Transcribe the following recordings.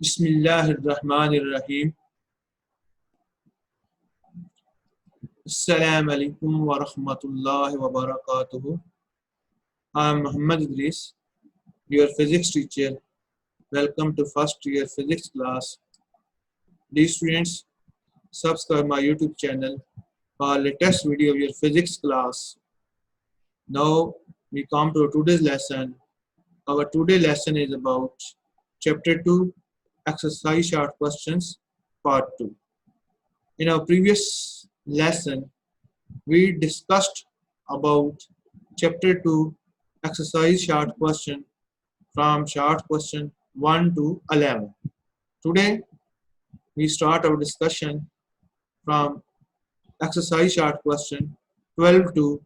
बिस्मिल्लाहिर्रहमानिर्रहीम। अस्सलामु अलैकुम व रहमतुल्लाहि व बरकातुहू। I am Muhammad Idris, your physics teacher. Welcome to first year physics class. Dear students, subscribe my YouTube channel for latest video of your physics class. Now we come to today's lesson. Our today lesson is about chapter 2, exercise short questions, part 2. In our previous lesson, we discussed about chapter 2, exercise short question from short question 1 to 11. Today, we start our discussion from exercise short question 12 to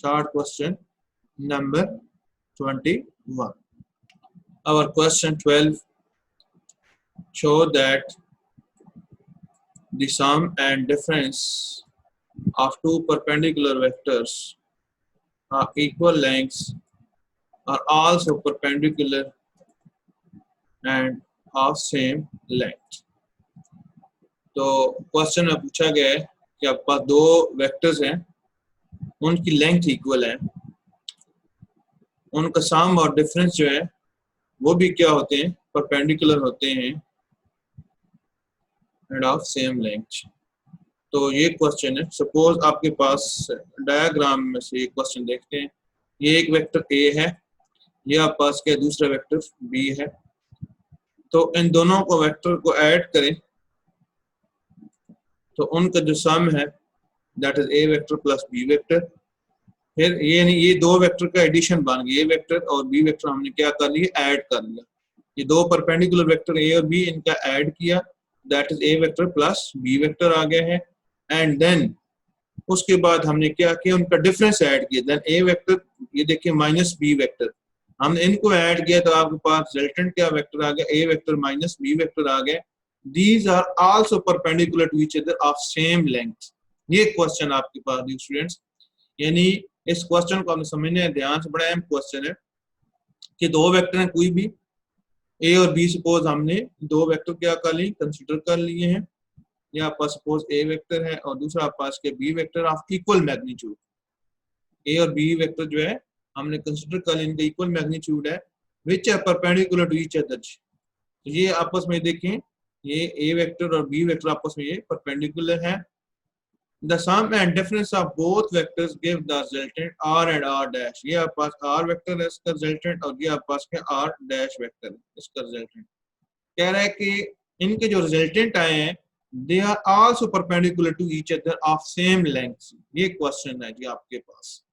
short question number 21. Our question 12 show that the sum and difference of two perpendicular vectors of equal lengths are also perpendicular and of same length. तो question में पूछा गया है कि आपके पास दो vectors हैं, उनकी लेंथ इक्वल है, उनका सम और डिफरेंस जो है वो भी क्या होते हैं, परपेंडिकुलर होते हैं एंड ऑफ सेम लेंथ। तो ये क्वेश्चन है। सपोज आपके पास डायग्राम में से एक क्वेश्चन देखते हैं। ये एक वेक्टर ए है, ये आपके पास क्या दूसरा वेक्टर बी है। तो इन दोनों को वेक्टर को ऐड करें तो उनका जो सम है that is A vector plus B vector. फिर ये दो वेक्टर का एडिशन बन गया, ये वेक्टर और बी वेक्टर हमने क्या कर लिया, ऐड कर लिया। ये दो परपेंडिकुलर वेक्टर ए और बी, इनका ऐड किया, that is A vector plus B vector आ गया है। एंड देन उसके बाद हमने क्या किया, उनका डिफरेंस ऐड किया, देन ए वेक्टर, ये देखिए माइनस बी वेक्टर, हमने इनको ऐड किया तो आपके पास रिजल्टेंट क्या वेक्टर आ गया, A vector minus B vector आ गया। These are also perpendicular to each other of same length. ये क्वेश्चन आपके पास स्टूडेंट्स, यानी इस क्वेश्चन को हमने समझने ध्यान से, बड़ा अहम क्वेश्चन है कि दो वेक्टर हैं कोई भी, ए और बी, सपोज हमने दो वेक्टर क्या कर लिए, कंसीडर कर लिए हैं। या आपका सपोज ए वेक्टर है और दूसरा आपके पास के B vector of equal magnitude. A और बी वेक्टर जो है हमने कंसीडर कर लिया, इनका इक्वल मैग्नीट्यूड है, which are perpendicular to each other. तो ये आपस में देखें, ये ए वेक्टर और बी वेक्टर आपस में ये परपेंडिकुलर है। The sum and difference of both vectors give the resultant r and r dash। ये आपके पास r वेक्टर है इसका रिजल्टेंट, और ये आपके पास क्या r डैश वेक्टर है इसका रिजल्टेंट। कह रहा है कि इनके जो रिजल्टेंट आए हैं they are also perpendicular to each other of same length। ये क्वेश्चन है जी आपके पास।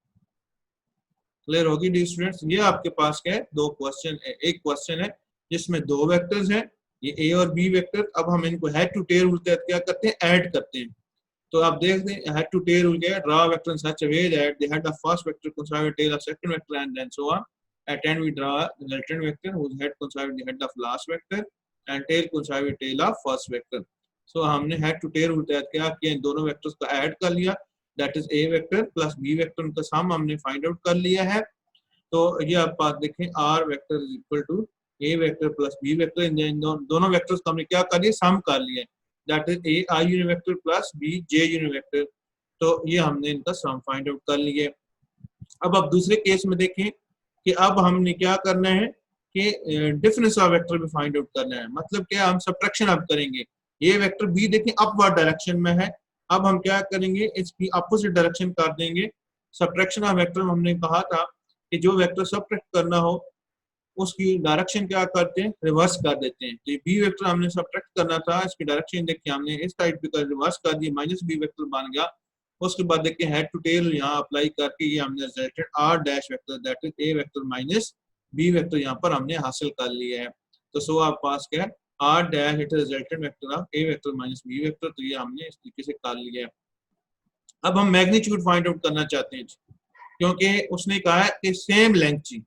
क्लियर होगी डी स्टूडेंट्स? ये आपके पास क्या है, दो क्वेश्चन है। एक क्वेश्चन है जिसमें दो वेक्टर्स हैं, ये ए और बी वेक्टर। अब हम इनको हेड टू टेल रूल के तहत क्या करते हैं, ऐड करते हैं। तो आप देखते हैं हेड टू टेल रूल क्या, draw vector in such a way that the head of first vector coincide with tail of second vector and then so on. At end we draw the resultant vector whose head coincide with the head of last vector and tail coincide with tail of first vector. So हमने head to tail rule के तहत क्या किया, इन दोनों vectors को add कर लिया, that is A vector plus B vector, उनका सम हमने फाइंड आउट कर लिया है। तो ये आप बात देखें, R vector is equal to A vector plus B vector. इन दोनों वेक्टर्स को हमने क्या कर लिया, सम कर लिया, that is A I unit vector plus B J unit vector. तो ये हमने इनका सम फाइंड आउट कर लिया। अब आप दूसरे केस में देखें कि अब हमने क्या करना है कि डिफरेंस ऑफ वेक्टर भी फाइंड आउट करना है। मतलब क्या, हम सब्ट्रैक्शन अब करेंगे। ये वेक्टर बी देखें अपवर्ड डायरेक्शन में है, अब हम क्या करेंगे, इसकी अपोजिट डायरेक्शन कर देंगे। सब्ट्रैक्शन ऑफ वेक्टर में हमने कहा था कि जो वेक्टर सब्ट्रैक्ट करना हो उसकी डायरेक्शन क्या करते हैं, रिवर्स कर देते हैं। तो बी वेक्टर हमने सब्ट्रैक्ट करना था, इसकी डायरेक्शन देखिए हमने इस साइड पे कर रिवर्स कर दी, माइनस बी वेक्टर बन गया। उसके बाद देखिए हेड टू टेल यहाँ अप्लाई करके ये हमने resultant R dash vector that is A vector minus B vector यहाँ पर हमने हासिल कर लिया है। तो सो आप पास क्या है, R dash it resultant vector of A vector minus B vector. तो ये हमने इस तरीके से कर लिया है। अब हम मैग्नीट्यूड फाइंड आउट करना चाहते हैं, क्योंकि उसने कहा है कि सेम लेंथ थी,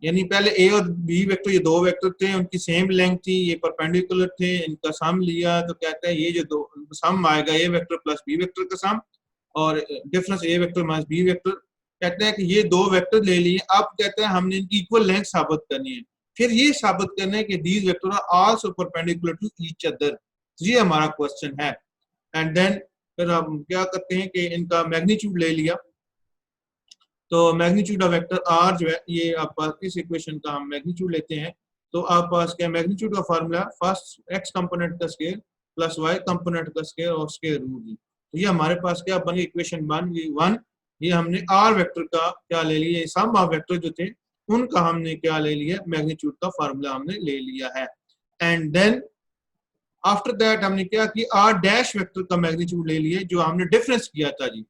यानी पहले ए और बी वेक्टर ये दो वेक्टर थे, उनकी सेम लेंथ थी, ये परपेंडिकुलर थे, इनका सम लिया। तो कहता है ये जो दो सम आएगा, ए वेक्टर प्लस बी वेक्टर का सम और डिफरेंस ए वेक्टर माइनस बी वेक्टर। कहते हैं कि ये दो वेक्टर ले लिए, अब कहते हैं हमने इनकी इक्वल लेंथ साबित करनी है। फिर ये साबित करना है कि these vector are also perpendicular to each other. ये हमारा क्वेश्चन है। एंड देन फिर हम क्या करते हैं कि इनका मैग्नीट्यूड ले लिया, तो मैग्नीट्यूड ऑफ वेक्टर आर जो है ये आप पास इस इक्वेशन का हम मैग्नीट्यूड लेते हैं, तो आप पास क्या मैग्नीट्यूड का फार्मूला फर्स्ट एक्स कंपोनेंट का स्केयर प्लस वाई कंपोनेंट का स्केयर और स्केयर रूट। तो ये हमारे पास क्या बन गई इक्वेशन बन गई 1। ये हमने आर वेक्टर का क्या ले लिया, सम ऑफ वेक्टर जो थे उनका हमने क्या ले लिया, मैग्नीट्यूड का फार्मूला हमने ले लिया है। एंड देन आफ्टर दैट हमने क्या किया, आर डैश वेक्टर का मैग्नीट्यूड ले लिए जो हमने डिफरेंस किया था जी,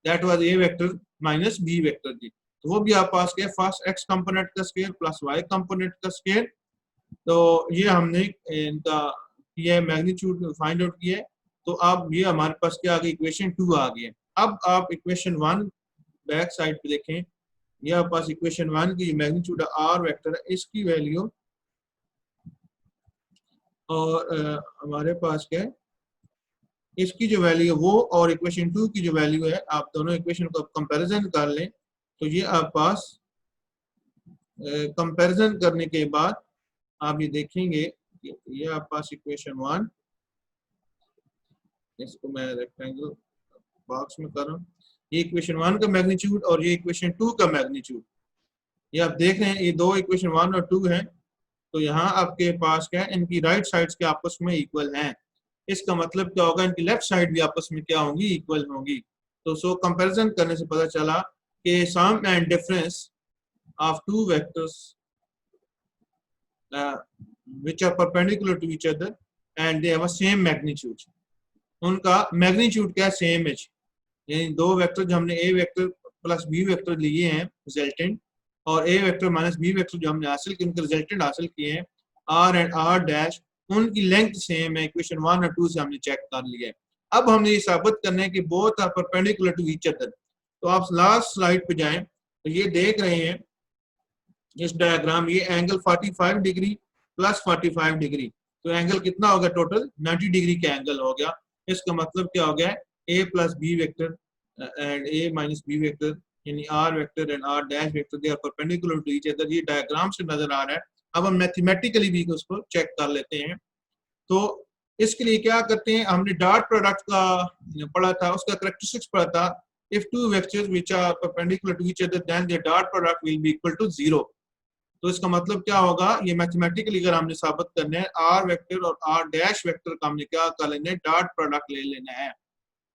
that was A vector minus B vector जी। तो वो भी आप पास किया फर्स्ट एक्स कंपोनेंट का स्केयर प्लस वाई कंपोनेंट का स्केयर। तो ये हमने इनका किया मैग्नीट्यूड फाइंड आउट किया। तो अब ये हमारे पास क्या आ गई, इक्वेशन 2 आ गई है। अब आप इक्वेशन 1 बैक साइड पे देखें, ये आपके पास इक्वेशन 1 की मैग्नीट्यूड आर वेक्टर है, इसकी वैल्यू और हमारे पास क्या है इसकी जो वैल्यू है वो, और इक्वेशन 2 की जो वैल्यू है, आप दोनों इक्वेशन को कंपैरिजन कर लें। तो ये आप पास कंपैरिजन करने के बाद आप ये देखेंगे कि ये आप पास इक्वेशन 1, इसको मैं रेक्टेंगल बॉक्स में कर रहा हूँ, ये इक्वेशन 1 का मैग्नीट्यूड और ये इक्वेशन 2 का मैग्नीट्यूड, ये आप देख रहे हैं ये दो इक्वेशन 1 और 2 हैं। तो यहाँ आपके पास क्या है, इनकी राइट साइड्स के आपस में इक्वल हैं। इसका मतलब क्या होगा, इनकी लेफ्ट साइड भी आपस में क्या होंगी, इक्वल होंगी। तो सो कंपैरिजन करने से पता चला कि sum and difference of two vectors which are perpendicular to each other and they have a same magnitude, उनका मैग्नीट्यूड क्या सेम है। यानी दो वेक्टर जो हमने ए वेक्टर प्लस बी वेक्टर लिए हैं रिजल्टेंट, और ए वेक्टर माइनस बी वेक्टर जो हमने हासिल किए उनके रिजल्टेंट हासिल किए हैं आर एंड आर डैश, उनकी लेंथ सेम है। इक्वेशन 1 और 2 से हमने चेक कर लिया है। अब हमने ये साबित करना है कि both are perpendicular to each other. तो आप लास्ट स्लाइड पे जाएं, तो ये देख रहे हैं इस डायग्राम, ये एंगल 45 डिग्री प्लस 45 डिग्री, तो एंगल कितना हो गया, टोटल 90 डिग्री का एंगल हो गया। इसका मतलब क्या हो गया, A plus B vector and A minus B vector यानी R vector and R dash vector they are perpendicular to each other. ये डायग्राम से नजर आ रहा है। अब हम मैथमेटिकली भी उसको चेक कर लेते हैं। तो इसके लिए क्या करते हैं, हमने डॉट प्रोडक्ट का पढ़ा था, उसका कैरेक्टरिस्टिक्स पढ़ा था। If two vectors which are perpendicular to each other then their dot product will be equal to 0। तो इसका मतलब क्या होगा, ये मैथमेटिकली अगर हमने साबित करना है, आर वेक्टर और आर डैश वेक्टर का हमने क्या कर लेना है, डॉट प्रोडक्ट ले लेना है।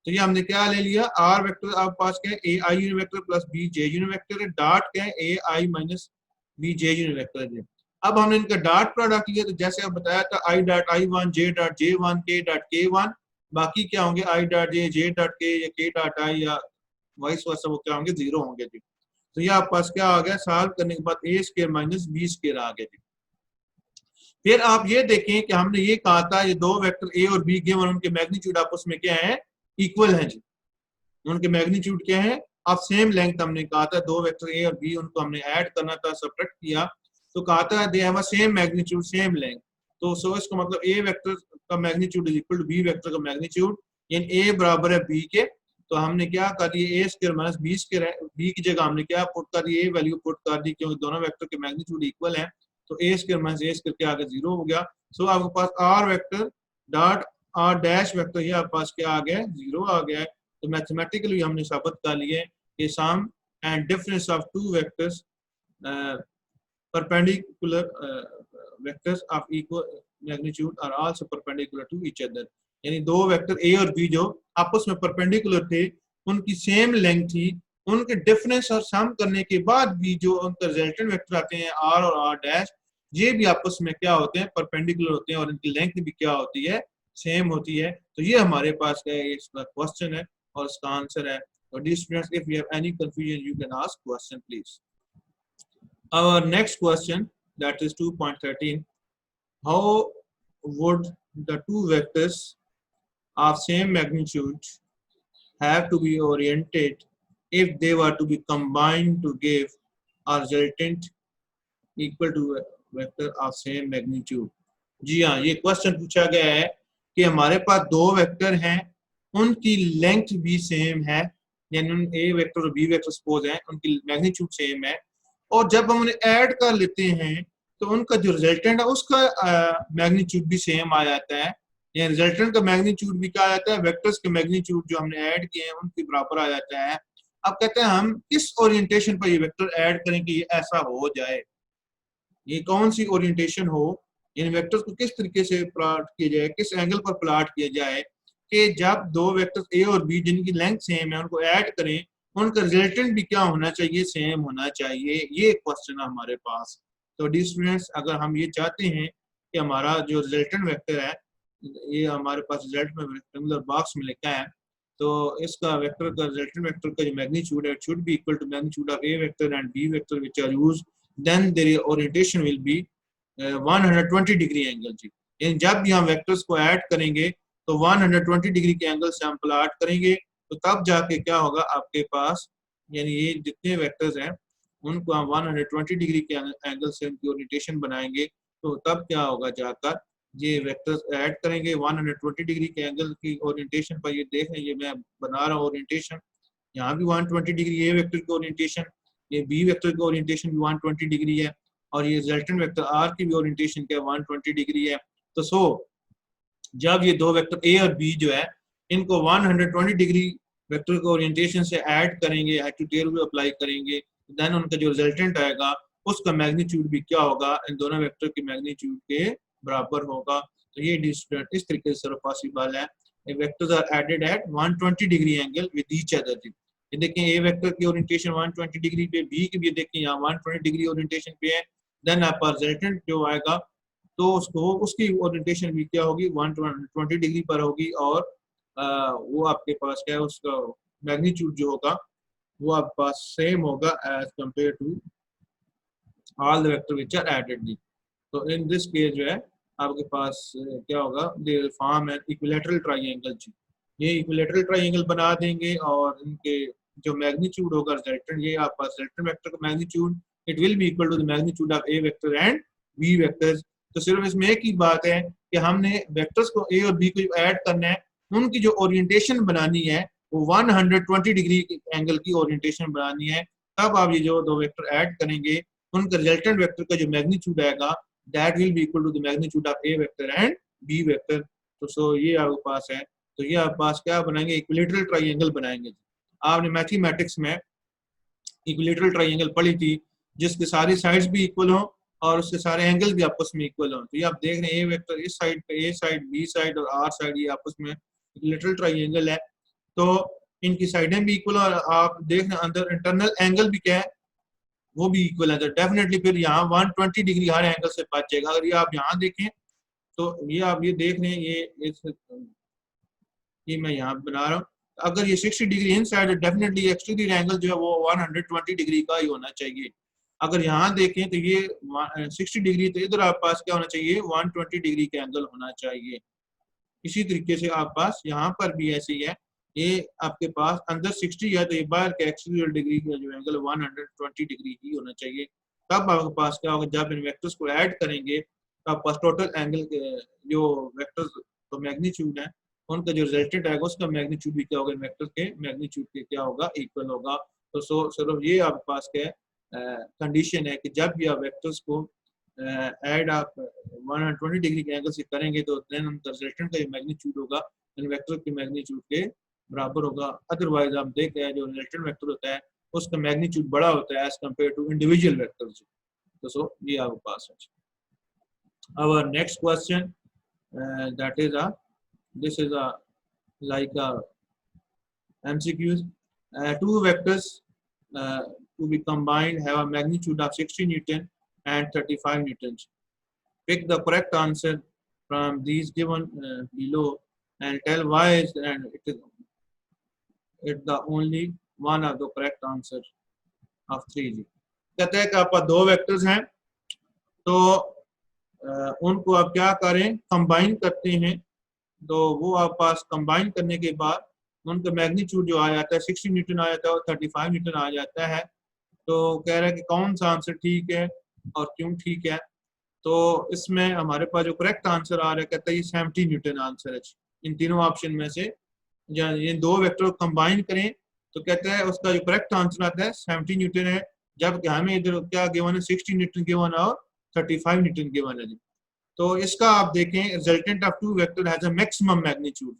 तो ये हमने क्या ले लिया, आर वेक्टर आप पास क्या है, A I unit vector plus B J unit vector है, डॉट क्या है, A I minus B J unit vector है। अब हमने इनका डॉट प्रोडक्ट लिया, तो जैसे आप बताया था I dot I one, J dot J one, के डॉट के वन, बाकी क्या होंगे आई डॉट जे डॉट के या के डॉट आई या वाइस वर्सा, वो क्या होंगे, 0 होंगे जी। तो ये आप पास क्या आ गया, सॉल्व करने के बाद ए स्क्वायर माइनस बी स्क्वायर आ गया जी। फिर आप ये देखें कि हमने ये कहा था ये दो वेक्टर ए और बी गिवन, उनके मैग्नीट्यूड आपस में क्या है, इक्वल है जी। उनके मैग्नीट्यूड क्या है, आप सेम लेंथ हमने कहा था, दो वेक्टर ए और बी उनको हमने ऐड करना था, सब्ट्रैक्ट किया, तो कहा था they have a same magnitude same length. तो सो इसका मतलब ए वेक्टर का magnitude is equal to B vector का मैग्नीट्यूड, यानी ए बराबर है बी के। तो हमने क्या कर दिया, ए स्क्वायर माइनस बी स्क्वायर है, बी की जगह हमने क्या पुट कर दिया, ए वैल्यू पुट कर दी, क्योंकि दोनों वेक्टर के मैग्नीट्यूड इक्वल है। तो A square minus A square के आगे 0 हो गया। सो आपके पास R vector dot R dash vector, ये आपके पास क्या आ गया, 0 आ गया है। तो मैथमेटिकली हमने साबित कर लिए कि sum and difference of two vectors perpendicular vectors of equal magnitude are also perpendicular to each other। यानी दो वेक्टर ए और बी जो आपस में परपेंडिकुलर थे, उनकी सेम लेंथ थी, उनके डिफरेंस और सम करने के बाद भी जो उनका रिजल्टेंट वेक्टर आते हैं आर और आर डैश, ये भी आपस में क्या होते हैं, परपेंडिकुलर होते हैं, और इनकी लेंथ भी क्या होती है, सेम होती है। तो ये हमारे पास का इसका क्वेश्चन है और इसका आंसर है। और dear students, if you have any confusion you can ask question please। Our next question, that is 2.13, how would the two vectors of same magnitude have to be oriented if they were to be combined to give a resultant equal to a vector of same magnitude। जी हाँ, ये question पूछा गया है कि हमारे पास दो vector हैं, उनकी लेंथ भी सेम है, यानी ए वेक्टर और बी वेक्टर सपोज है, उनकी मैग्नीट्यूड सेम है, और जब हम उन्हें ऐड कर लेते हैं तो उनका जो रिजल्टेंट है उसका मैग्नीट्यूड भी सेम आ जाता है, या रिजल्टेंट का मैग्नीट्यूड भी क्या आ जाता है, वेक्टर्स के मैग्नीट्यूड जो हमने ऐड किए हैं उनके बराबर आ जाता है। अब कहते हैं हम किस ओरिएंटेशन पर ये वेक्टर ऐड करें कि ये ऐसा हो जाए, ये कौन सी ओरिएंटेशन हो, इन वेक्टर्स को किस तरीके से प्लॉट किया जाए, किस एंगल पर प्लॉट किया जाए कि जब दो वेक्टर्स ए और बी जिनकी लेंथ सेम है उनको ऐड करें, उनका रिजल्टेंट भी क्या होना चाहिए, सेम होना चाहिए। ये क्वेश्चन है हमारे पास। तो डी स्टूडेंट्स, अगर हम ये चाहते हैं कि हमारा जो रिजल्टेंट वेक्टर है, ये हमारे पास रिजल्ट में रेक्टेंगुलर बॉक्स में लिखा है, तो इसका वेक्टर का रिजल्टेंट वेक्टर का जो मैग्नीट्यूड है, it should be equal to magnitude of A vector and B vector which are used, then their orientation will be 120 degree angle जी। यानी जब भी हम वेक्टर्स को ऐड करेंगे तो 120 डिग्री के एंगल से हम प्लॉट करेंगे, तो तब जाके क्या होगा आपके पास, यानी ये जितने वेक्टर्स हैं उनको हम 120 डिग्री के एंगल से उनकी ओरिएंटेशन बनाएंगे, तो तब क्या होगा, जाकर ये वेक्टर्स ऐड करेंगे 120 डिग्री के एंगल की ओरिएंटेशन पर। ये देख रहे हैं, ये मैं बना रहा हूँ ओरिएंटेशन, यहाँ भी 120 डिग्री ए वेक्टर की ओरिएंटेशन, ये बी वेक्टर की ओरिएंटेशन भी 120 डिग्री है, और ये रिजल्टेंट वेक्टर आर की भी ओरिएंटेशन क्या 120 डिग्री है। तो सो जब ये दो वेक्टर ए और बी जो है इनको 120 डिग्री वेक्टर को ओरिएंटेशन से ऐड करेंगे, एटीट्यूड भी अप्लाई करेंगे, देन उनका जो रिजल्टेंट आएगा उसका मैग्नीट्यूड भी क्या होगा, इन दोनों वेक्टर के मैग्नीट्यूड के बराबर होगा। तो ये इस तरीके से पॉसिबल है, vectors are added at 120 degree angle with each other. ये देखें ए वेक्टर की ओरिएंटेशन 120 डिग्री पे, बी की भी देखें यहाँ 120 डिग्री ओरिएंटेशन पे है, देन आपका रिजल्टेंट जो आएगा तो उसको उसकी ओरिएंटेशन भी क्या होगी, 120 डिग्री पर होगी, और वो आपके पास क्या है, उसका मैग्नीट्यूड जो होगा वो आपके पास सेम होगा as compare to all the vector which are added. तो इन दिस केस जो है आपके पास क्या होगा, they will form an equilateral triangle जी। ये इक्विलैटरल ट्रायंगल बना देंगे, और इनके जो मैग्नीट्यूड होगा रिजल्टेंट, ये आपका रिजल्टेंट वेक्टर का magnitude it will be equal to the magnitude of A vector and B vectors. तो सिर्फ इसमें एक ही बात है कि हमने वेक्टर्स को ए और बी को ऐड करना है, उनकी जो ओरिएंटेशन बनानी है वो 120 डिग्री एंगल की ओरिएंटेशन बनानी है। तब आप ये जो दो वेक्टर ऐड करेंगे उनका रिजल्टेंट वेक्टर का जो मैग्नीट्यूड आएगा that will be equal to the magnitude of a vector and b vector। तो सो ये आपके पास है, तो ये आपके पास क्या बनाएंगे, इक्विलैटरल ट्रायंगल बनाएंगे। आपने मैथमेटिक्स में इक्विलैटरल ट्रायंगल पढ़ी थी जिसके सारी साइड्स भी इक्वल हो और उसके सारे एंगल भी आपस में इक्वल हो। तो ये आप देख रहे हैं ए वेक्टर इस साइड पे, ए साइड, बी साइड और आर साइड, ये आपस में इक्विलैटरल ट्रायंगल है, तो इनकी साइडें भी इक्वल, और आप देख रहे हैं अंदर इंटरनल एंगल भी क्या है, वो भी इक्वल है। तो डेफिनेटली फिर यहाँ 120 डिग्री हर एंगल से बचेगा। अगर ये आप यहाँ देखें तो ये आप ये देख रहे हैं, ये मैं यहाँ बना रहा हूँ, अगर ये 60 degree in side, definitely exterior angle जो है वो 120 डिग्री का ही होना चाहिए। अगर यहाँ देखें तो ये 60 डिग्री, तो इधर आप पास क्या होना चाहिए, 120 डिग्री का एंगल होना चाहिए। इसी तरीके से आप पास यहाँ पर भी ऐसे ही है, ये आपके पास अंदर 60 है तो ये बाहर के एक्सटीरियर डिग्री का जो एंगल 120 डिग्री ही होना चाहिए। तब आपके पास क्या होगा, जब इन वेक्टर्स को ऐड करेंगे तो आपके पास टोटल एंगल जो वेक्टर्स तो मैग्नीट्यूड है उनका जो रिजल्टेंट आएगा उसका मैग्नीट्यूड भी क्या होगा, वेक्टर के मैग्नीट्यूड के क्या होगा, इक्वल होगा। तो सिर्फ ये आपके पास क्या कंडीशन है कि जब भी आप वेक्टर्स को ऐड आप 120 डिग्री के एंगल से करेंगे तो देन उनका रिजल्टेंट का जो मैग्नीट्यूड होगा इन वेक्टर के मैग्नीट्यूड के बराबर होगा। अदरवाइज आप देख रहे हैं जो रिजल्टेंट वेक्टर होता है उसका मैग्नीट्यूड बड़ा होता है as compare to individual vectors. तो सो ये आपके पास है। Our next question, that is this is like MCQs. Two vectors to be combined have a magnitude of 60 Newton and 35 Newtons. Pick the correct answer from these given below and tell why is and it the only one of the correct answer of 3G. कहते हैं कि आपका दो vectors हैं तो उनको आप क्या करें, कंबाइन करते हैं, तो वो आप पास कंबाइन करने के बाद उनका मैग्नीट्यूड जो आ जाता है 60 न्यूटन आ जाता है और 35 न्यूटन आ जाता है। तो कह रहा है कि कौन सा आंसर ठीक है और क्यों ठीक है। तो इसमें हमारे पास जो करेक्ट आंसर आ रहा है, कहता है ये 70 न्यूटन आंसर है। इन तीनों ऑप्शन में से ये दो वेक्टर को कंबाइन करें तो कहता है उसका जो करेक्ट आंसर आता है 70 न्यूटन है, जबकि हमें इधर क्या गिवन है 60 न्यूटन गिवन और 35 न्यूटन गिवन है जी। तो इसका आप देखें resultant of two vector has a maximum magnitude.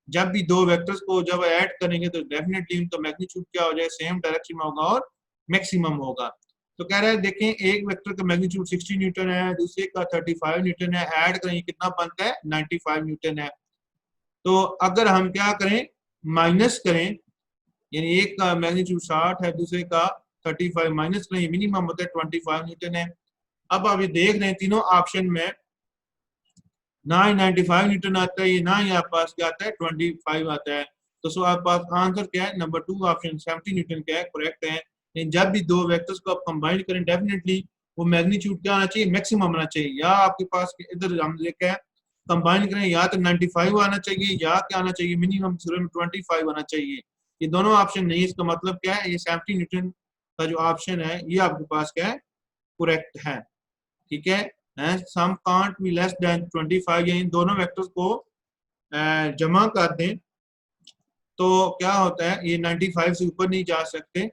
जब भी दो वेक्टर्स को जब ऐड करेंगे तो डेफिनेटली उनका मैग्नीट्यूड क्या हो जाए, सेम डायरेक्शन में होगा और मैक्सिमम होगा। तो कह रहा है देखें एक वेक्टर का मैग्नीट्यूड 60 न्यूटन है, दूसरे का 35 न्यूटन है, ऐड करें कितना बनता है 95 न्यूटन है। तो अगर हम क्या करें माइनस करें, यानी एक का मैग्नीट्यूड 60 है दूसरे का 35 माइनस करें, मिनिमम होता है 25 न्यूटन है। अब आप ये देख रहे हैं तीनों ऑप्शन में ना ही 95 न्यूटन आता है, ना ही आपके पास क्या आता है 25 आता है। तो सो आपके पास आंसर क्या है, नंबर 2 ऑप्शन 70 न्यूटन क्या है, करेक्ट है। लेकिन जब भी दो वेक्टर्स को आप कंबाइन करें डेफिनेटली वो मैग्नीट्यूड क्या आना चाहिए, मैक्सिमम आना चाहिए। या आपके पास इधर हम लिखा है कंबाइन करें या तो 95 आना चाहिए या क्या आना चाहिए, मिनिमम 25 आना चाहिए। ये दोनों ऑप्शन नहीं, इसका मतलब क्या है, ये 70 न्यूटन का जो ऑप्शन है ये आपके पास क्या है, करेक्ट है। ठीक है, सम कांट बी लेस देन 25, या इन दोनों वेक्टर्स को जमा कर दें तो क्या होता है, ये 95 से ऊपर नहीं जा सकते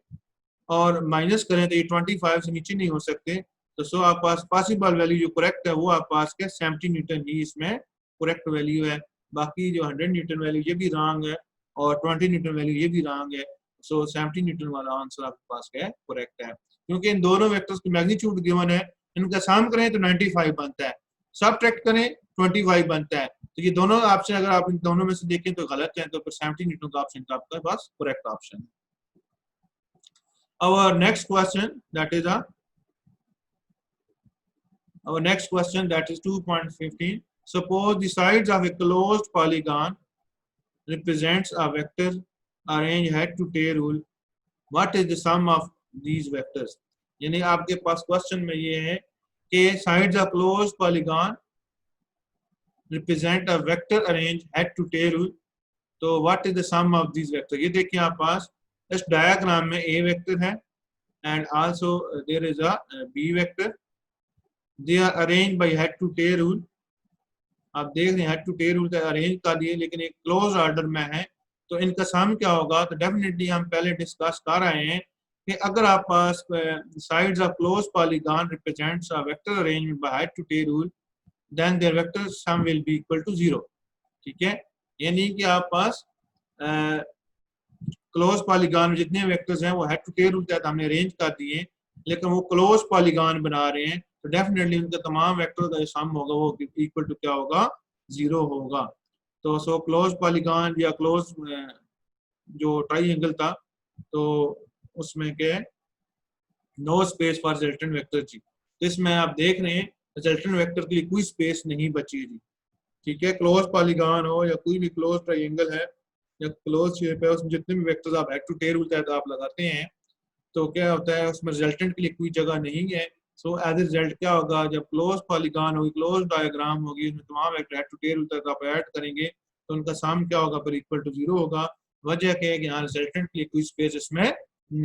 और माइनस करें तो ये 25 से नीचे नहीं हो सकते। तो सो आप पास पॉसिबल वैल्यू जो करेक्ट है वो आप पास के 70 न्यूटन ही इसमें करेक्ट वैल्यू है। बाकी जो 100 न्यूटन वैल्यू ये भी रॉन्ग है और 20 न्यूटन वैल्यू ये भी रॉन्ग है। सो 70 न्यूटन वाला आंसर आपके पास क्या है, करेक्ट है। क्योंकि इन दोनों वेक्टर्स की मैग्नीट्यूड गिवन है, इनका सम करें तो 95 बनता है, सबट्रैक्ट करें 25 बनता है। तो ये दोनों ऑप्शन अगर आप इन दोनों में से देखें तो गलत है, तो फिर 70 न्यूटन का ऑप्शन आपका पास करेक्ट ऑप्शन है। Our next question that is our next question that is 2.15. Suppose the sides of a closed polygon represents a vector arranged head to tail rule. What is the sum of these vectors? यानी आपके पास question में ये है कि sides of closed polygon represent a vector arranged head to tail rule. तो what is the sum of these vectors? ये देखिए आप पास इस डायग्राम में A वेक्टर है and also there is a B vector. They are arranged by head to tail rule. आप देख रहे हैं हेड टू टेल रूल का अरेंज कर दिए लेकिन एक क्लोज ऑर्डर में है, तो इनका सम क्या होगा। तो डेफिनेटली हम पहले डिस्कस कर रहे हैं कि अगर आप पास sides of close polygon represents a vector arrangement by head to tail rule then their vector sum will be equal to 0। ठीक है, यानी कि आप पास क्लोज पॉलीगॉन में जितने वेक्टर्स हैं वो हेड टू टेल रूल के तहत हमने अरेंज कर दिए, लेकिन वो क्लोज पॉलीगॉन बना रहे हैं, तो डेफिनेटली उनका तमाम वेक्टर का जो सम होगा वो इक्वल टू क्या होगा, 0 होगा। तो सो क्लोज पॉलीगॉन या क्लोज जो ट्राइएंगल था तो उसमें क्या no space for resultant vector जी। तो इसमें आप देख रहे हैं रिजल्टेंट वेक्टर के लिए कोई स्पेस नहीं बची जी। ठीक है, क्लोज पॉलीगॉन हो या कोई भी क्लोज ट्राइएंगल है या क्लोज शेप है, उसमें जितने भी वेक्टर्स आप हेड टू टेल रूल तहत आप लगाते हैं तो क्या होता है उसमें रिजल्टेंट के लिए कोई जगह नहीं है। सो एज ए रिजल्ट क्या होगा, जब क्लोज पॉलीगॉन होगी, क्लोज डायग्राम होगी, उसमें तमाम vector head to tail rule तक आप ऐड करेंगे तो उनका सम क्या होगा, पर इक्वल टू 0 होगा। वजह क्या है कि यहाँ रिजल्टेंट के लिए कोई स्पेस इसमें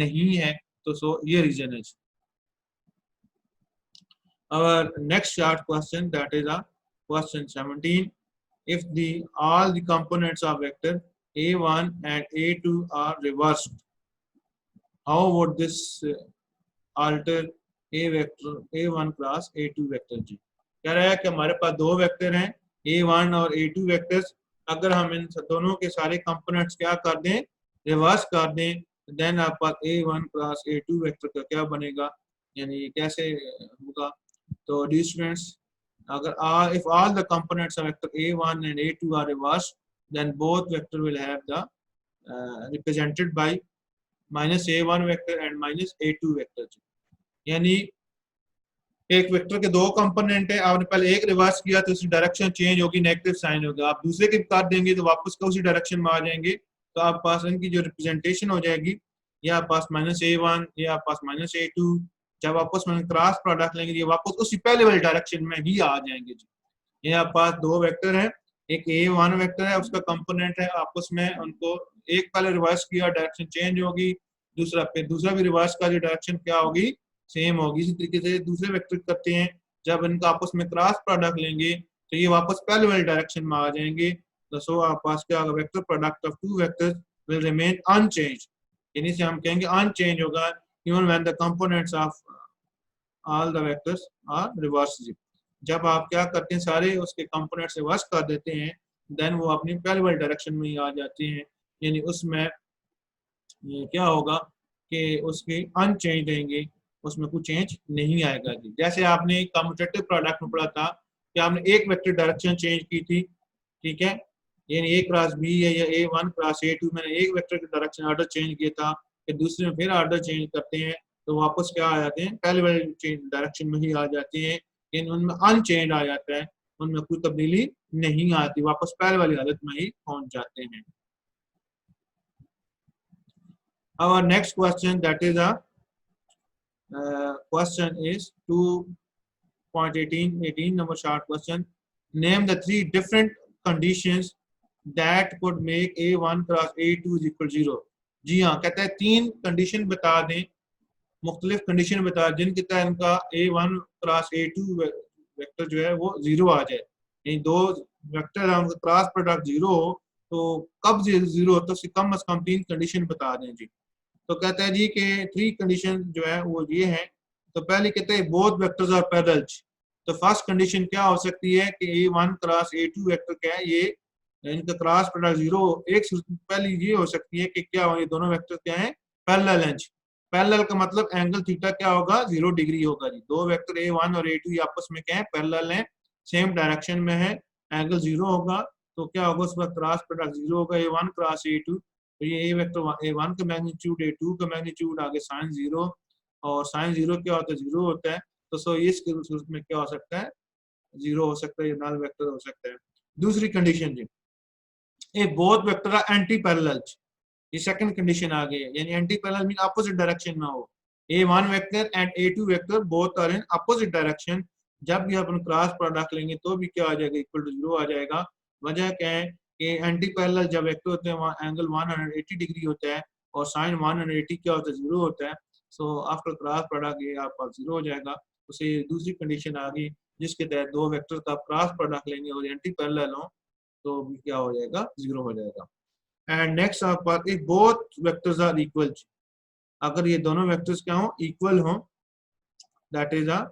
नहीं है। तो सो ये रीजन है। Our next short question that is a question 17. If the all the components of vector a1 and a2 are reversed, how would this alter a vector a1 cross a2 vector जी। कह रहा है कि हमारे पास दो vector हैं a1 और a2 vectors, अगर हम इन दोनों के सारे कंपोनेंट्स क्या कर दें, रिवर्स कर दें, देन आप पास a1 क्रॉस a2 वेक्टर का क्या बनेगा, यानी कैसे होगा। तो dear students, अगर if all the components of vector a1 and a2 are reversed, then both vector will have the represented by minus a1 vector and minus a2 vector। यानी एक वेक्टर के दो कंपोनेंट है, आपने पहले एक रिवर्स किया तो उसकी डायरेक्शन चेंज होगी, नेगेटिव साइन होगा, आप दूसरे के कर देंगे तो वापस का उसी डायरेक्शन में आ जाएंगे। तो आप पास इनकी जो रिप्रेजेंटेशन हो जाएगी, या आप पास माइनस a1 या आप पास माइनस a2, जब आपस में क्रॉस प्रोडक्ट लेंगे ये वापस उसी पहले वाले डायरेक्शन में ही आ जाएंगे जी। ये आप पास दो वेक्टर हैं, एक a1 वेक्टर है उसका कंपोनेंट है, आपस में उनको एक पहले रिवर्स किया डायरेक्शन चेंज होगी, दूसरा पे दूसरा भी रिवर्स का जो डायरेक्शन क्या होगी, सेम होगी। इसी तरीके से दूसरे वेक्टर करते हैं, जब इनका आपस में क्रॉस प्रोडक्ट लेंगे तो ये वापस पहले वाले डायरेक्शन में आ जाएंगे। तो सो आप पास क्या होगा, vector product of two vectors will remain unchanged, यानी से हम कहेंगे अनचेंज होगा even when the components of all the vectors are reversible. जब आप क्या करते हैं, सारे उसके कंपोनेंट्स रिवर्स कर देते हैं, देन वो अपनी पहले वाली डायरेक्शन में ही आ जाते हैं, यानी उसमें ये क्या होगा कि उसके अनचेंज रहेंगे, उसमें कुछ चेंज नहीं आएगा जी। जैसे आपने कम्यूटेटिव प्रोडक्ट में पढ़ा था कि आपने एक वेक्टर डायरेक्शन चेंज की थी, ठीक है, यानी ए क्रॉस बी है या A1 क्रॉस A2, मैंने एक वेक्टर की डायरेक्शन ऑर्डर चेंज किया था, फिर दूसरे में फिर ऑर्डर चेंज करते हैं तो वापस क्या आ जाते हैं, पहले वाले डायरेक्शन में ही आ जाते हैं, लेकिन उनमें अनचेंज आ जाता है, उनमें कोई तब्दीली नहीं आती, वापस पहले वाली हालत में ही पहुंच जाते हैं। Our next question, that is a question is 2.18 number short question. Name the three different conditions that could make A1 cross A2 is equal 0. जी हाँ, कहता है तीन कंडीशन बता दें, मुख्तलिफ कंडीशन बता दें जिनके तहत इनका A1 क्रॉस A2 वेक्टर जो है वो 0 आ जाए, यानी दो वेक्टर है उनका क्रॉस प्रोडक्ट 0 हो, तो कब 0 हो, तो उससे कम अज कम तीन कंडीशन बता दें जी। तो कहता है जी कि थ्री कंडीशन जो है वो ये है। तो पहले कहते हैं बोथ वेक्टर्स आर पैरेलल। तो फर्स्ट कंडीशन क्या हो सकती है कि A1 क्रॉस A2 वेक्टर क्या है, ये इनका क्रॉस प्रोडक्ट 0। एक पहली ये हो सकती है कि क्या हो, ये दोनों वेक्टर क्या है, पैरेलल हैं। पैरेलल का मतलब एंगल थीटा क्या होगा, 0 डिग्री होगा जी। दो वेक्टर A1 और A2 आपस में क्या है, पैरेलल हैं, सेम डायरेक्शन में है, एंगल 0 होगा, तो क्या होगा, उसका क्रॉस प्रोडक्ट 0 होगा, A1 क्रॉस A2। तो ये A वेक्टर A1 का मैग्नीट्यूड A2 का मैग्नीट्यूड आगे साइन 0, और साइन 0 क्या होता है, 0 होता है। तो सो इसके सूरत में क्या हो सकता है, 0 हो सकता है, ये नल वेक्टर हो सकता है। दूसरी कंडीशन जी, ये both vector are anti parallel. ये सेकंड कंडीशन आ गई है, यानी anti parallel mean opposite direction में हो। A1 vector and A2 vector both are in opposite direction. जब भी अपन क्रॉस प्रोडक्ट लेंगे तो भी क्या आ जाएगा, इक्वल टू 0 आ जाएगा। वजह क्या है कि एंटी पैरेलल जब वेक्टर होते हैं वहाँ एंगल 180 डिग्री होता है, और साइन 180 क्या होता है, 0 होता है। सो आफ्टर क्रॉस प्रोडक्ट ये आपका 0 हो जाएगा। उसे दूसरी कंडीशन आ गई जिसके तहत दो वेक्टर का क्रॉस प्रोडक्ट लेंगे और एंटी पैरेलल हो तो भी क्या हो जाएगा, 0 हो जाएगा। एंड नेक्स्ट आप बात, if both vectors are equal, अगर ये दोनों वेक्टर्स क्या हो, इक्वल हो, that is a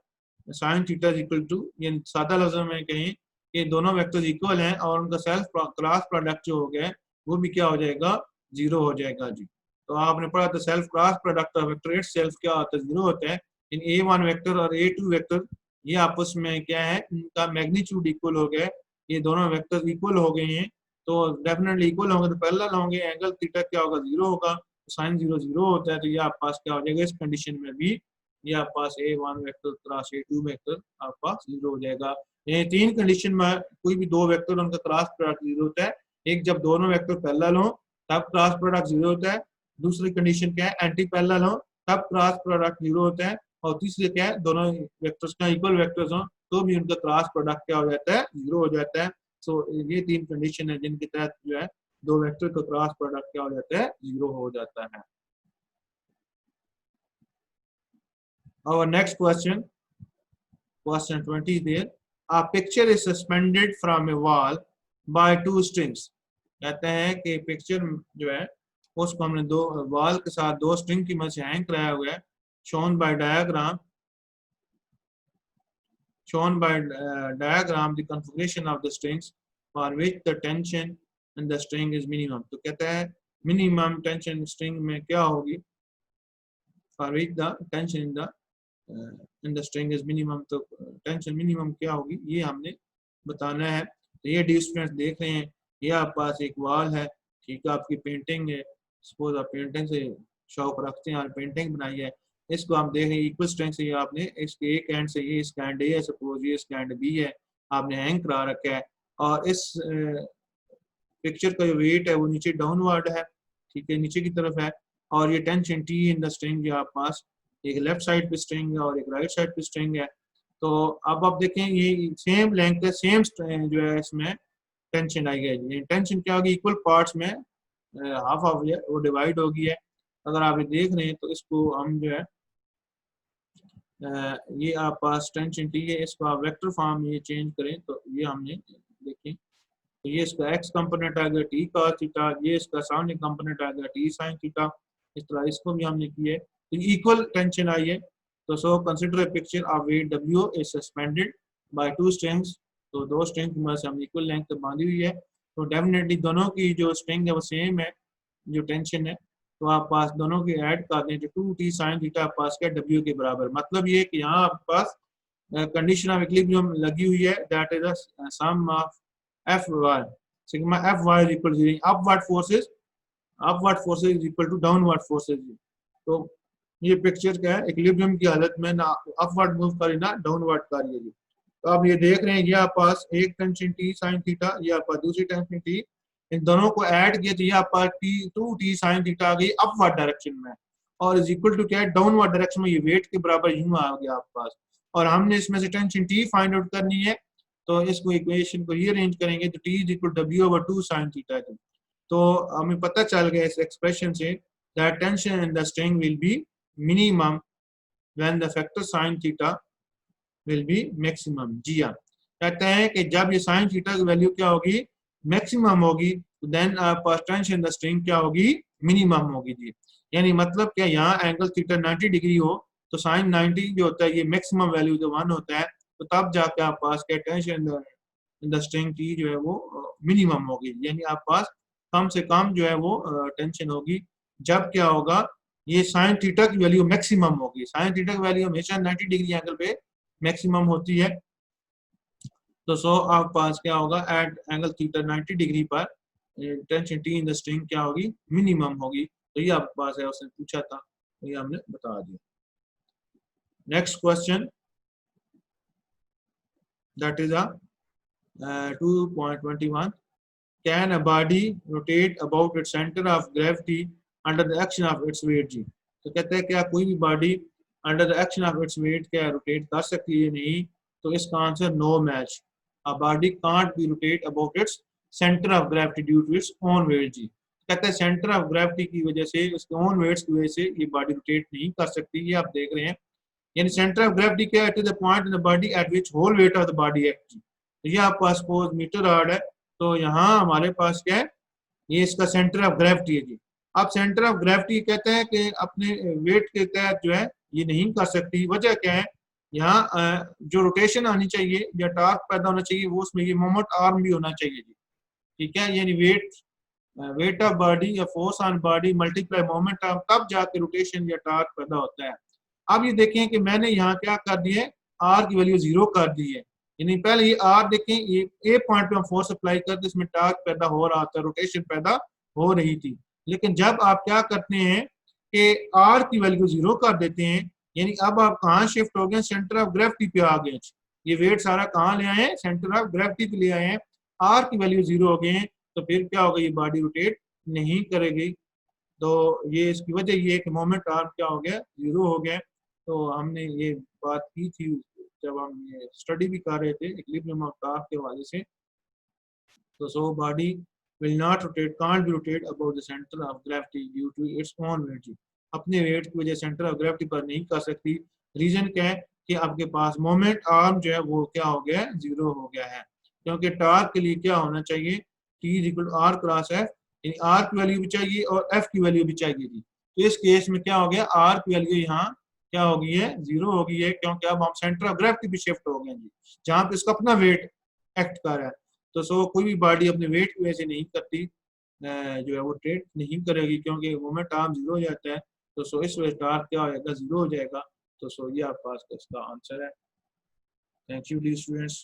sine theta is equal to, ये सादा लफ्ज़ों में कहें कि दोनों वेक्टर्स इक्वल हैं और उनका सेल्फ क्रॉस प्रोडक्ट जो हो गया है वो भी क्या हो जाएगा, 0 हो जाएगा जी। तो आपने पढ़ा था self cross product of vector it self क्या होता है, 0 होता है। इन A1 वेक्टर और A2 वेक्टर ये आपस में क्या है, इनका मैग्नीट्यूड इक्वल हो गया है, ये दोनों वेक्टर इक्वल हो गए हैं, तो डेफिनेटली इक्वल होंगे तो पैरेलल होंगे, एंगल थीटा क्या होगा, 0 होगा, साइन 0 0 होता है। तो ये आप पास क्या हो जाएगा, इस कंडीशन में भी ये आप पास A1 vector cross A2 vector आप पास 0 हो जाएगा। ये तीन कंडीशन में कोई भी दो वेक्टर उनका क्रॉस प्रोडक्ट 0 होता है। एक जब दोनों वेक्टर पैरेलल हो तब क्रॉस प्रोडक्ट 0 होता है। दूसरी कंडीशन क्या है, एंटी पैरेलल हो तब क्रॉस प्रोडक्ट 0 होता है। और तीसरी क्या है, दोनों वेक्टर्स का इक्वल वेक्टर्स हो तो भी उनका क्रॉस प्रोडक्ट क्या हो जाता है, 0 हो जाता है। सो ये तीन कंडीशन है जिनके तहत जो है दो वेक्टर का क्रॉस प्रोडक्ट क्या हो जाता है, 0 हो जाता है। Our next question, question 20 there. A picture is suspended from a wall by two strings. कहते हैं कि पिक्चर जो है उसको हमने दो वॉल के साथ दो स्ट्रिंग की मदद से हैंग कराया हुआ है। shown by diagram the configuration of the strings for which the tension in the string is minimum. तो कहता है minimum tension string में क्या होगी, for which the tension in the string is minimum, तो टेंशन मिनिमम क्या होगी ये हमने बताना है। तो ये डी स्टूडेंट्स देख रहे हैं, ये आप पास एक वॉल है, ठीक है, आपकी पेंटिंग है, सपोज आप पेंटिंग से शौक रखते हैं और पेंटिंग बनाई है, इसको हम देख रहे हैं इक्वल स्ट्रेंथ से, ये आपने इसके एक एंड से ये इसका एंड ए है, सपोज ये इसका एंड बी है, आपने हैंग करा रखा है, और इस पिक्चर का जो वेट है वो नीचे डाउनवर्ड है, ठीक है, नीचे की तरफ है, और ये tension T in the string जो आप पास एक लेफ्ट साइड पे स्ट्रिंग है और एक राइट साइड पे स्ट्रिंग है। तो अब आप देखें ये सेम लेंथ है, सेम जो है इसमें टेंशन आई है। टेंशन क्या होगी, इक्वल पार्ट्स में हाफ ऑफ वो डिवाइड होगी है। अगर आप ये देख रहे हैं तो इसको हम जो है ये आप पास टेंशन टी है, इसको आप वेक्टर फॉर्म में ये चेंज करें तो ये हमने देखें तो ये इसका एक्स कंपोनेंट आ गया टी कॉस थीटा, ये इसका सामने कंपोनेंट आ गया टी साइन थीटा, इस तरह इसको भी हमने किया है। तो इक्वल टेंशन आई है तो so consider a picture of weight W is suspended by two strings, तो दो स्ट्रिंग की मदद से हम इक्वल लेंथ बांधी हुई है, तो डेफिनेटली दोनों की जो स्ट्रिंग है वो सेम है, जो टेंशन है, तो आप पास दोनों की ऐड कर दें, तो 2t sin थीटा आप पास क्या डब्ल्यू के बराबर, मतलब ये कि यहाँ आपके पास कंडीशन ऑफ इक्विलिब्रियम लगी हुई है, that is the sum of F Y sigma F Y is equal to upward forces is equal to downward forces. तो ये पिक्चर क्या है, इक्विलिब्रियम की हालत में ना अपवर्ड मूव करी ना डाउनवर्ड करी है। तो आप ये देख रहे हैं, ये आप पास एक टेंशन टी साइन थीटा, ये आपका दूसरी टेंशन टी, इन दोनों को ऐड किया तो ये आपका टी साइन थीटा आ गई अपवर्ड डायरेक्शन में, और इज इक्वल टू क्या है डाउनवर्ड डायरेक्शन में, ये वेट के बराबर यूं आ गया आपके पास, और हमने इसमें से टेंशन टी फाइंड आउट करनी है, तो इसको इक्वेशन को रीअरेंज करेंगे तो T is equal W over 2 sine theta. तो हमें पता चल गया इस एक्सप्रेशन से that tension in the string will be minimum when the factor sine theta will be maximum. जी हाँ, कहते हैं कि जब ये साइन थीटा की वैल्यू क्या होगी मैक्सिमम होगी, तो then tension in the string क्या होगी मिनिमम होगी। जी यानी मतलब क्या, यहाँ एंगल थीटा 90 डिग्री हो तो साइन 90 जो होता है ये मैक्सिमम वैल्यू जो 1 होता है, तो तब जाके आप पास क्या tension in the string T जो है वो मिनिमम होगी, यानी आप पास कम से कम जो है वो टेंशन होगी जब क्या होगा ये साइन थीटा की वैल्यू मैक्सिमम होगी। साइन थीटा की वैल्यू हमेशा 90 डिग्री एंगल पे मैक्सिमम होती है, तो सो आप पास क्या होगा एट एंगल थीटा 90 डिग्री पर tension T in the string क्या होगी मिनिमम होगी। तो ये आपके पास है, उसने पूछा था, तो ये हमने बता दिया। Next question that is 2.21, can a body rotate about its center of gravity under the action of its weight? जी तो कहते हैं क्या कोई भी body under the action of its weight क्या रोटेट कर सकती है? नहीं, तो इसका answer no match. A body can't be rotate about its center of gravity due to its own weight. जी कहते हैं सेंटर ऑफ ग्रेविटी की वजह से, उसके ओन वेट्स की वजह से ये बॉडी रोटेट नहीं कर सकती। ये आप देख रहे हैं, यानी सेंटर ऑफ ग्रेविटी क्या है, to the point in the body at which whole weight of the body act. तो ये आपके पास सपोज मीटर रॉड है, तो यहाँ हमारे पास क्या है ये इसका सेंटर ऑफ ग्रेविटी है। जी अब सेंटर ऑफ ग्रेविटी कहते हैं कि अपने वेट के तहत जो है ये नहीं कर सकती। वजह क्या है, यहाँ जो रोटेशन आनी चाहिए या टॉर्क पैदा होना चाहिए वो उसमें ये मोमेंट आर्म भी होना चाहिए। जी ठीक है, यानी वेट ऑफ बॉडी या force on body multiply moment of, तब जाके रोटेशन या टॉर्क पैदा होता है। अब ये देखें कि मैंने यहाँ क्या कर दिया है, आर की वैल्यू 0 कर दी है, यानी पहले ये आर देखें, ये ए पॉइंट पे हम फोर्स अप्लाई करते इसमें टॉर्क पैदा हो रहा था, रोटेशन पैदा हो रही थी। लेकिन जब आप क्या करते हैं कि आर की वैल्यू 0 कर देते हैं, यानी अब आप कहाँ शिफ्ट हो गए, सेंटर ऑफ ग्रेविटी पे आ गए। ये वेट सारा कहाँ ले आए हैं, सेंटर ऑफ ग्रेविटी पे ले आए हैं, आर की वैल्यू 0 हो गए हैं, तो फिर क्या होगा, ये बॉडी रोटेट नहीं करेगी। तो ये इसकी वजह ये है कि मोमेंट आर्म क्या हो गया 0 हो गया। तो हमने ये बात की थी जब हम ये स्टडी भी कर रहे थे इक्विलिब्रियम ऑफ टॉर्क के हवाले से। तो so body will not rotate, can't be rotate about the centre of gravity due to its own weight. अपने वेट की वजह सेंटर ऑफ ग्रेविटी पर नहीं कर सकती। रीजन क्या है कि आपके पास मोमेंट आर्म जो है वो क्या हो गया है 0 हो गया है, क्योंकि टॉर्क के लिए क्या होना चाहिए, T is equal to R cross F, यानी आर की वैल्यू भी चाहिए और एफ की वैल्यू भी चाहिए थी। तो इस केस में क्या हो गया, आर की वैल्यू यहाँ क्या हो गई है 0 हो गई है, क्योंकि अब हम सेंटर ऑफ ग्रेविटी भी शिफ्ट हो गए जी, जहाँ पे इसका अपना वेट एक्ट कर रहा है। तो सो कोई भी बॉडी अपने वेट की वजह से नहीं करती, जो है वो रोटेट नहीं करेगी, क्योंकि मोमेंट आर्म 0 हो जाता है। तो सो इस वजह टॉर्क क्या हो जाएगा 0 हो जाएगा। तो सो ये आपके पास इसका आंसर है। Thank U D students.